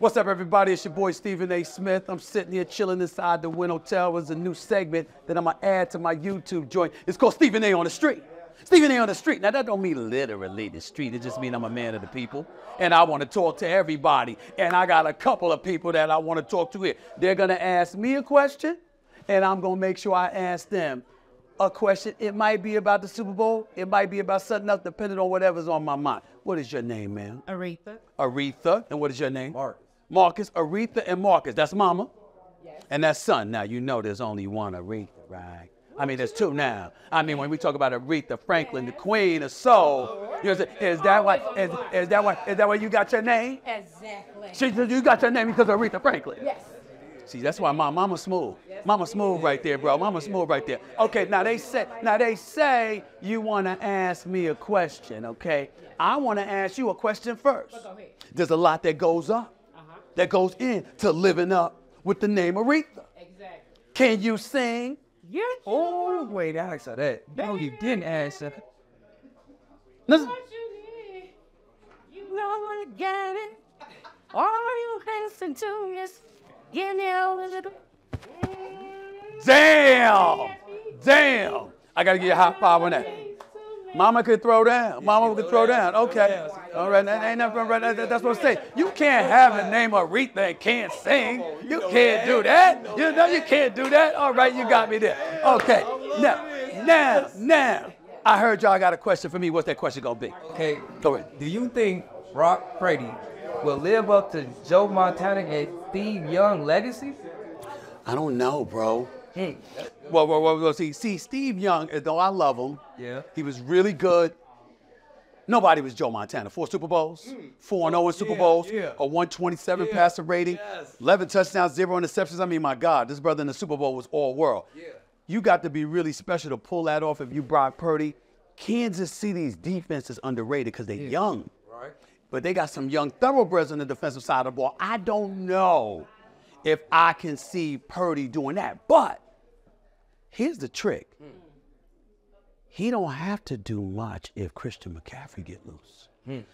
What's up, everybody? It's your boy, Stephen A. Smith. I'm sitting here chilling inside the Wynn Hotel. It's a new segment that I'm going to add to my YouTube joint. It's called Stephen A. on the Street. Stephen A. on the Street. Now, that don't mean literally the street. It just means I'm a man of the people. And I want to talk to everybody. And I got a couple of people that I want to talk to here. They're going to ask me a question, and I'm going to make sure I ask them a question. It might be about the Super Bowl. It might be about something else, depending on whatever's on my mind. What is your name, ma'am? Aretha. Aretha. And what is your name? Mark. Marcus. Aretha and Marcus. That's mama. Yes. And that's son. Now, you know there's only one Aretha, right? I mean, there's two now. I mean, when we talk about Aretha Franklin, the queen of soul, you know, is that why you got your name? Exactly. You got your name because of Aretha Franklin. Yes. See, that's why mama smooth. Mama smooth right there, bro. Mama smooth right there. Okay, now they say you want to ask me a question, okay? I want to ask you a question first. Go ahead. There's a lot that goes up, that goes into living up with the name Aretha. Exactly. Can you sing? Yes. Oh, wait, answer that. No, you didn't answer. Listen. What you need, you know what I got it. All you listen to is getting it. Damn. I got to give you a high five on that. Mama could throw down. Mama could throw down. Okay. All right. That ain't nothing right. That's what I'm saying. You can't have a name Aretha and can't sing. You can't do that. You know you can't do that. All right. You got me there. Okay. Now. I heard y'all got a question for me. What's that question going to be? Okay. Go ahead. Do you think Brock Purdy will live up to Joe Montana and Steve Young legacy? I don't know, bro. Well, see, Steve Young, though I love him, he was really good. Nobody was Joe Montana. 4 Super Bowls, 4-0 in Super Bowls, a 127 passer rating, 11 touchdowns, 0 interceptions. I mean, my God, this brother in the Super Bowl was all world. You got to be really special to pull that off if you Brock Purdy. Kansas City's defense is underrated because they're young. Right. But they got some young thoroughbreds on the defensive side of the ball. I don't know if I can see Purdy doing that. But here's the trick. He don't have to do much if Christian McCaffrey get loose.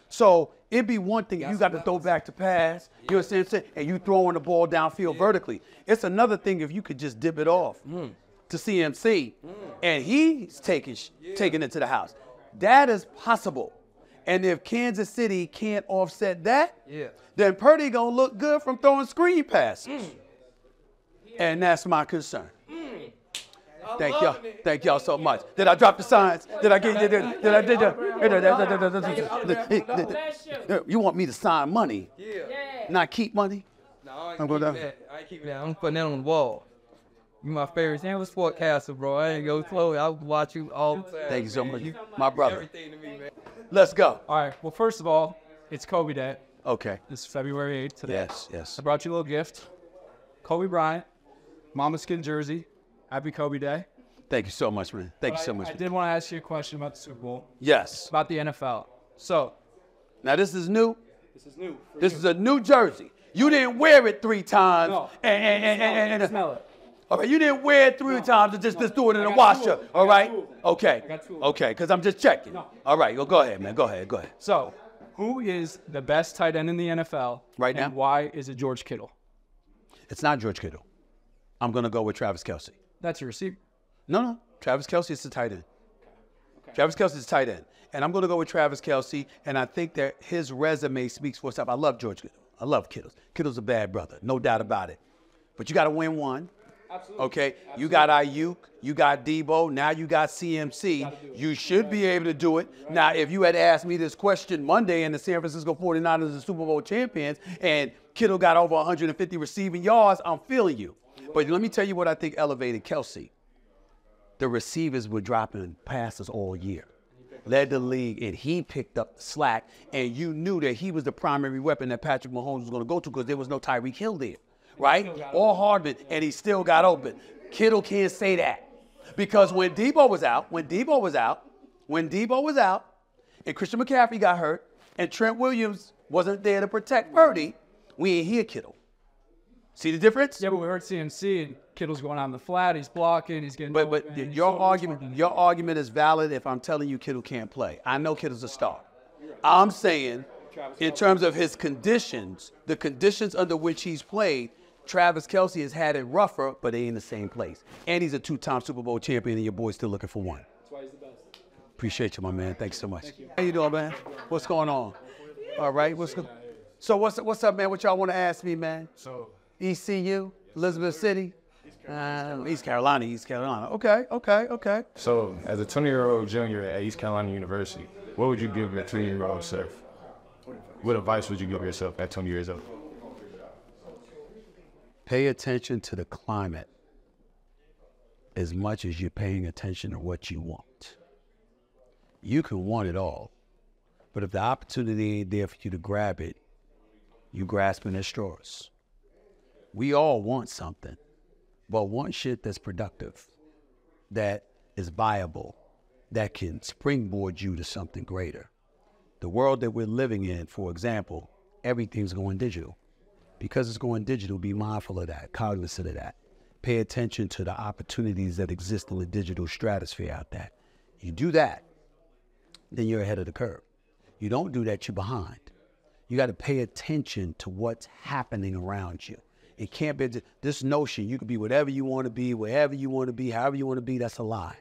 So it'd be one thing you got to throw back to pass, you know what I'm saying, and you throwing the ball downfield vertically. It's another thing if you could just dip it off to CMC, and he's taking it to the house. That is possible. And if Kansas City can't offset that, then Purdy gonna look good from throwing screen passes. And that's my concern. Thank y'all so much. Did I drop the signs? Did I get? You want me to sign money? Not keep money? No, I ain't keep that. I ain't keep that. I'm putting that on the wall. You my favorite sportcaster, bro. I ain't go slow. I watch you all the time. Thank you so much, my brother. Everything to me, man. Let's go. All right. Well, first of all, it's Kobe Day. Okay. It's February 8th today. Yes. I brought you a little gift. Kobe Bryant, Mama Skin jersey. Happy Kobe Day. Thank you so much, man. Thank you so much. I did want to ask you a question about the Super Bowl. Yes. About the NFL. So. Now this is new. This is new. This is a new jersey. You didn't wear it 3 times. No. And smell it. All right, you didn't wear it 3 times and just threw it in the washer. All right? Okay. Okay, because I'm just checking. No. All right, well, go ahead, man. Go ahead. So, who is the best tight end in the NFL right now? And why is it George Kittle? It's not George Kittle. I'm going to go with Travis Kelce. That's your receiver. No. Travis Kelce is the tight end. Okay. Travis Kelce is the tight end. And I'm going to go with Travis Kelce, and I think that his resume speaks for itself. I love George Kittle. I love Kittle. Kittle's a bad brother, no doubt about it. But you got to win one. Absolutely. Okay, Absolutely. You got Ayuk, you got Debo, now you got CMC. You should be able to do it. Right. Now, if you had asked me this question Monday and the San Francisco 49ers are Super Bowl champions and Kittle got over 150 receiving yards, I'm feeling you. But let me tell you what I think elevated Kelce. The receivers were dropping passes all year. Led the league, and he picked up the slack, and you knew that he was the primary weapon that Patrick Mahomes was going to go to because there was no Tyreek Hill there. Right? Or Hardman, and he still got open. Kittle can't say that. Because when Debo was out, and Christian McCaffrey got hurt, and Trent Williams wasn't there to protect Purdy, we ain't hear Kittle. See the difference? Yeah, but we heard CMC, and Kittle's going on the flat. He's blocking. He's getting. But your argument is valid if I'm telling you Kittle can't play. I know Kittle's a star. I'm saying in terms of his conditions, the conditions under which he's played, Travis Kelce has had it rougher, but they in the same place. And he's a 2-time Super Bowl champion, and your boy's still looking for one. That's why he's the best. Appreciate you, my man. Thanks so much. How you doing, man? What's going on? All right. So what's up, man? What y'all want to ask me, man? So ECU, Elizabeth City, East Carolina. Okay. So, as a 20-year-old junior at East Carolina University, what would you give your 20-year-old self? What advice would you give yourself at 20 years old? Pay attention to the climate as much as you're paying attention to what you want. You can want it all, but if the opportunity ain't there for you to grab it, you grasping at straws. We all want something, but want shit that's productive, that is viable, that can springboard you to something greater. The world that we're living in, for example, everything's going digital. Because it's going digital, be mindful of that, cognizant of that. Pay attention to the opportunities that exist in the digital stratosphere out there. You do that, then you're ahead of the curve. You don't do that, you're behind. You got to pay attention to what's happening around you. It can't be this notion you can be whatever you want to be, wherever you want to be, however you want to be. That's a lie.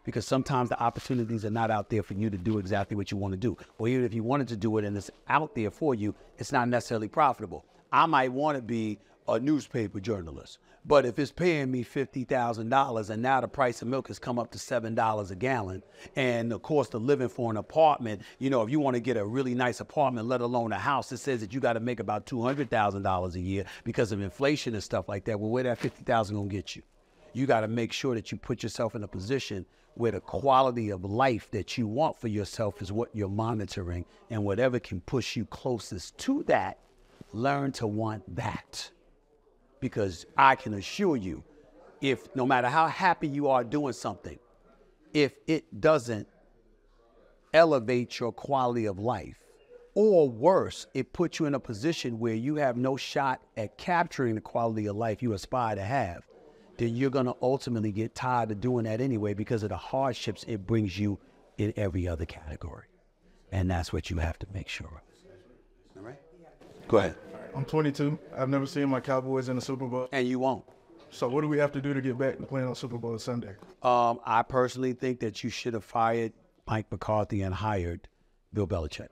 Because sometimes the opportunities are not out there for you to do exactly what you want to do. Or even if you wanted to do it and it's out there for you, it's not necessarily profitable. I might want to be a newspaper journalist, but if it's paying me $50,000 and now the price of milk has come up to $7 a gallon, and of course the living for an apartment, you know, if you want to get a really nice apartment, let alone a house, it says that you got to make about $200,000 a year because of inflation and stuff like that. Well, where that $50,000 gonna get you? You got to make sure that you put yourself in a position where the quality of life that you want for yourself is what you're monitoring, and whatever can push you closest to that, learn to want that. Because I can assure you, if no matter how happy you are doing something, if it doesn't elevate your quality of life, or worse, it puts you in a position where you have no shot at capturing the quality of life you aspire to have, then you're going to ultimately get tired of doing that anyway because of the hardships it brings you in every other category. And that's what you have to make sure of. All right? Go ahead. I'm 22. I've never seen my Cowboys in the Super Bowl. And you won't. So what do we have to do to get back to playing on Super Bowl Sunday? I personally think that you should have fired Mike McCarthy and hired Bill Belichick.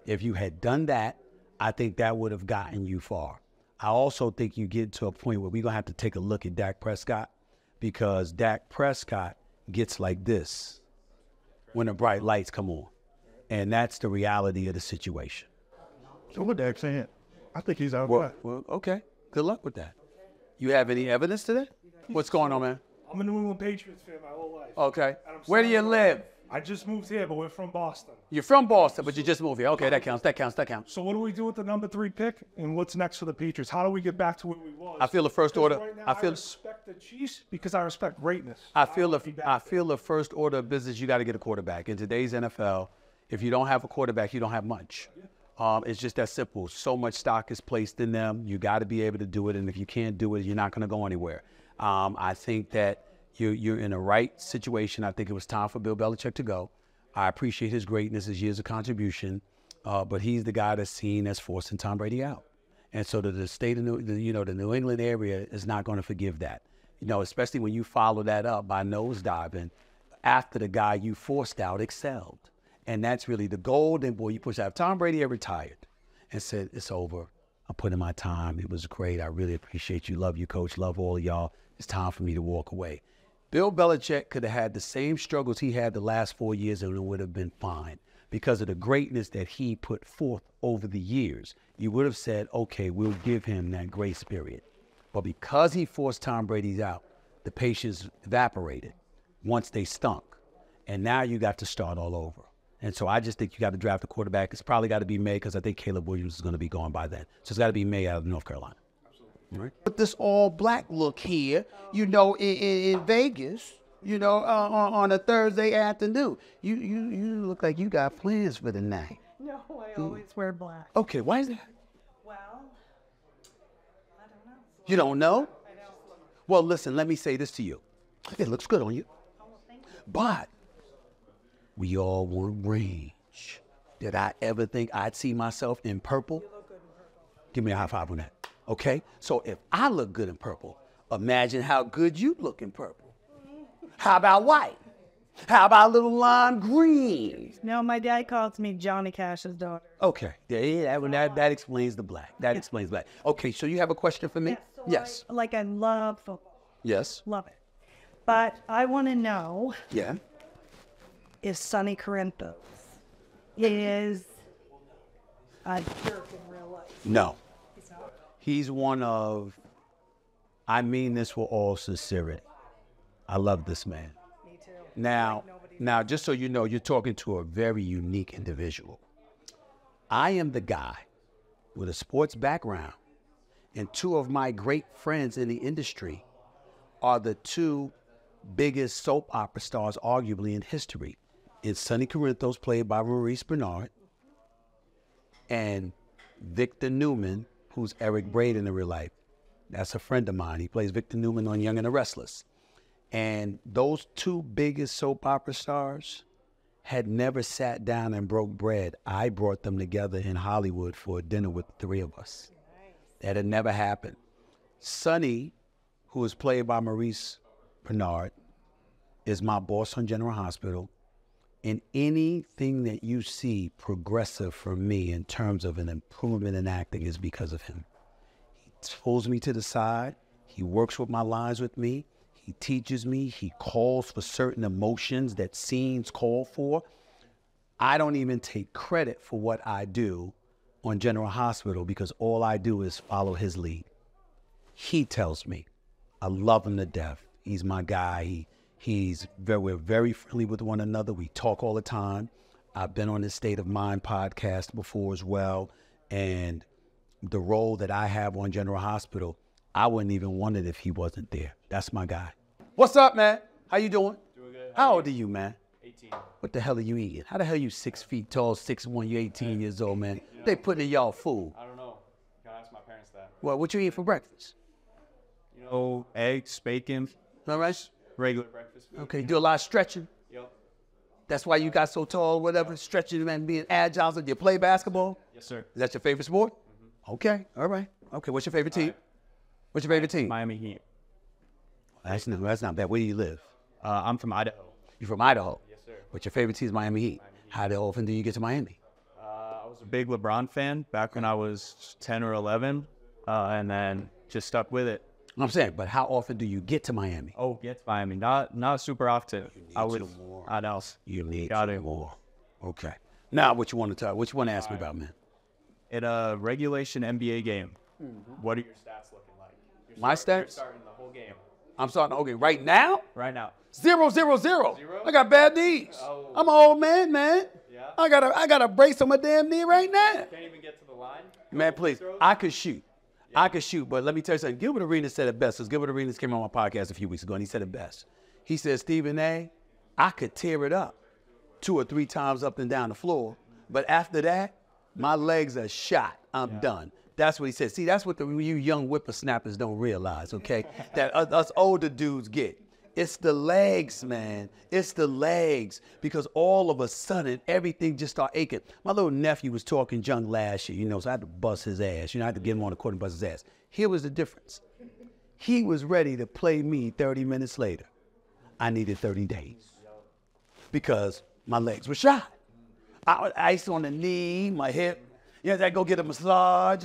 If you had done that, I think that would have gotten you far. I also think you get to a point where we're going to have to take a look at Dak Prescott, because Dak Prescott gets like this when the bright lights come on. And that's the reality of the situation. So what Dak's saying? I think he's out. Well, okay. Good luck with that. You have any evidence to that? What's going on, man? I'm a New England Patriots fan my whole life. Okay. Where do you live? I just moved here, but we're from Boston. You're from Boston, but you just moved here. Okay, that counts. So what do we do with the number 3 pick, and what's next for the Patriots? How do we get back to where we was? I feel the first order. Right now, I respect the Chiefs because I respect greatness. I feel the first order of business. You got to get a quarterback in today's NFL. If you don't have a quarterback, you don't have much. It's just that simple. So much stock is placed in them. You got to be able to do it, and if you can't do it, you're not going to go anywhere. I think that you're in a right situation. I think it was time for Bill Belichick to go. I appreciate his greatness, his years of contribution, but he's the guy that's seen as forcing Tom Brady out. And so the state of the New England area is not going to forgive that. You know, especially when you follow that up by nosediving after the guy you forced out excelled. And that's really the golden boy you push out. Tom Brady had retired and said, it's over. I'm putting my time. It was great. I really appreciate you. Love you, coach. Love all of y'all. It's time for me to walk away. Bill Belichick could have had the same struggles he had the last 4 years, and it would have been fine because of the greatness that he put forth over the years. You would have said, okay, we'll give him that grace period. But because he forced Tom Brady out, the patience evaporated once they stunk. And now you got to start all over. And so I just think you got to draft a quarterback. It's probably got to be May because I think Caleb Williams is going to be gone by then. So it's got to be May out of North Carolina. Right. With this all black look here, you know, in Vegas, you know, on a Thursday afternoon. You look like you got plans for the night. No, I always wear black. Okay, why is that? Well, I don't know. You don't know? I don't. Well, listen, let me say this to you. It looks good on you. Oh, thank you. But we all want range. Did I ever think I'd see myself in purple? Give me a high five on that. Okay? So if I look good in purple, imagine how good you look in purple. How about white? How about a little lime green? No, my dad calls me Johnny Cash's daughter. Okay. Yeah, that explains the black. That explains black. Okay, so you have a question for me? Yes. I love football. Yes. Love it. But I want to know Yeah. if Sonny Corinthos is a jerk in real life. No. He's not. He's one of, I mean this with all sincerity. I love this man. Me too. Now, just so you know, you're talking to a very unique individual. I am the guy with a sports background, and two of my great friends in the industry are the two biggest soap opera stars, arguably, in history. It's Sonny Corinthos, played by Maurice Bernard, and Victor Newman, who's Eric Braeden in real life. That's a friend of mine. He plays Victor Newman on Young and the Restless. And those two biggest soap opera stars had never sat down and broke bread. I brought them together in Hollywood for a dinner with the three of us. Nice. That had never happened. Sonny, who is played by Maurice Bernard, is my boss on General Hospital. And anything that you see progressive from me in terms of an improvement in acting is because of him. He pulls me to the side. He works with my lines with me. He teaches me. He calls for certain emotions that scenes call for. I don't even take credit for what I do on General Hospital because all I do is follow his lead. He tells me. I love him to death. He's my guy. We're very friendly with one another. We talk all the time. I've been on the State of Mind podcast before as well. And the role that I have on General Hospital, I wouldn't even want it if he wasn't there. That's my guy. What's up, man? How you doing? Doing good. How old are you, man? 18. What the hell are you eating? How the hell you 6 feet tall, 6'1", you're 18 years old, man? They putting in y'all food. I don't know. Gotta ask my parents that. What you eat for breakfast? You know, eggs, bacon, All right? regular breakfast food. Okay, do a lot of stretching. Yep. That's why you got so tall, whatever, stretching and being agile. So you play basketball? Yes, sir. Is that your favorite sport? Mm-hmm. Okay, all right. Okay, what's your favorite team? Right. What's your favorite team? Miami Heat. That's not bad. Where do you live? I'm from Idaho. You're from Idaho? Yes, sir. But your favorite team is Miami Heat. How often do you get to Miami? I was a big LeBron fan back when I was 10 or 11, and then just stuck with it. I'm saying, but how often do you get to Miami? Oh, get to Miami. Not super often. I would. more. I know. You need Got some it. more. Okay. Now, what you want to tell? What you want to ask me about, man? In a regulation NBA game, what are your stats looking like? My You're stats? starting the whole game I'm starting. Okay, right now, right now. 0-0-0. Zero? I got bad knees. Oh. I'm an old man, man. Yeah? I got a brace on my damn knee right now. Can't even get to the line. Man, please. I could shoot. I could shoot, but let me tell you something. Gilbert Arenas said it best. Because Gilbert Arenas came on my podcast a few weeks ago, and he said it best. He said, Stephen A., I could tear it up 2 or 3 times up and down the floor, but after that, my legs are shot. I'm done. That's what he said. See, that's what you young whippersnappers don't realize, okay? That us older dudes get. It's the legs, man. It's the legs. Because all of a sudden, everything just start aching. My little nephew was talking junk last year, so I had to bust his ass. I had to get him on the court and bust his ass. Here was the difference. He was ready to play me 30 minutes later. I needed 30 days because my legs were shot. I was ice on the knee, my hip. I go get a massage.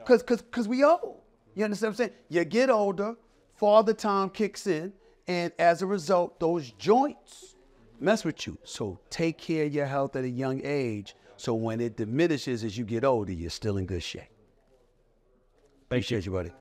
Because we old. You understand what I'm saying? You get older, father time kicks in, and as a result, those joints mess with you. So take care of your health at a young age so when it diminishes as you get older, you're still in good shape. Appreciate you, buddy.